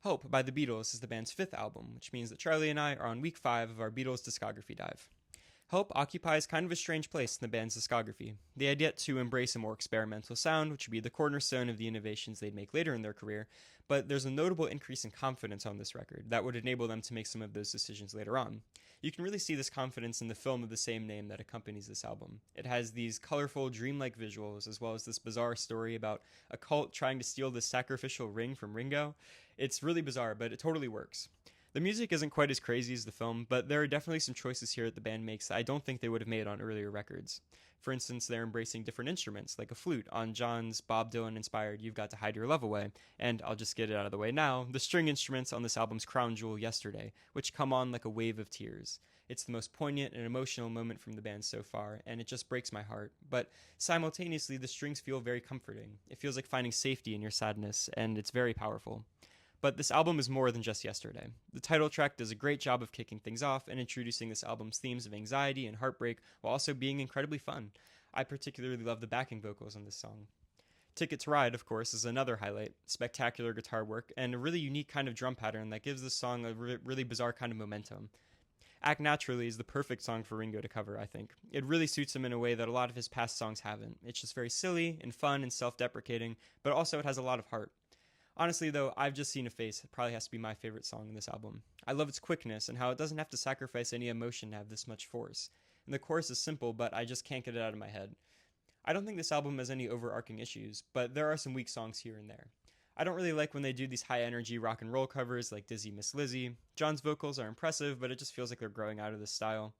Help by the Beatles is the band's fifth album, which means that Charlie and I are on week 5 of our Beatles discography dive. Help occupies kind of a strange place in the band's discography. They had yet to embrace a more experimental sound, which would be the cornerstone of the innovations they'd make later in their career, but there's a notable increase in confidence on this record that would enable them to make some of those decisions later on. You can really see this confidence in the film of the same name that accompanies this album. It has these colorful, dreamlike visuals, as well as this bizarre story about a cult trying to steal this sacrificial ring from Ringo. It's really bizarre, but it totally works. The music isn't quite as crazy as the film, but there are definitely some choices here that the band makes that I don't think they would have made on earlier records. For instance, they're embracing different instruments, like a flute on John's Bob Dylan-inspired You've Got to Hide Your Love Away, and I'll just get it out of the way now, the string instruments on this album's crown jewel, Yesterday, which come on like a wave of tears. It's the most poignant and emotional moment from the band so far, and it just breaks my heart. But simultaneously, the strings feel very comforting. It feels like finding safety in your sadness, and it's very powerful. But this album is more than just Yesterday. The title track does a great job of kicking things off and introducing this album's themes of anxiety and heartbreak while also being incredibly fun. I particularly love the backing vocals on this song. Ticket to Ride, of course, is another highlight. Spectacular guitar work and a really unique kind of drum pattern that gives this song a really bizarre kind of momentum. Act Naturally is the perfect song for Ringo to cover, I think. It really suits him in a way that a lot of his past songs haven't. It's just very silly and fun and self-deprecating, but also it has a lot of heart. Honestly, though, I've Just Seen a Face probably has to be my favorite song in this album. I love its quickness and how it doesn't have to sacrifice any emotion to have this much force. And the chorus is simple, but I just can't get it out of my head. I don't think this album has any overarching issues, but there are some weak songs here and there. I don't really like when they do these high-energy rock and roll covers like Dizzy Miss Lizzy. John's vocals are impressive, but it just feels like they're growing out of this style.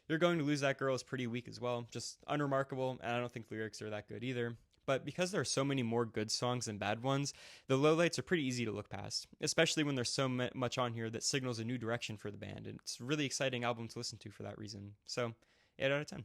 You're Going to Lose That Girl is pretty weak as well, just unremarkable, and I don't think the lyrics are that good either. But because there are so many more good songs than bad ones, the lowlights are pretty easy to look past, especially when there's so much on here that signals a new direction for the band, and it's a really exciting album to listen to for that reason. So, 8 out of 10.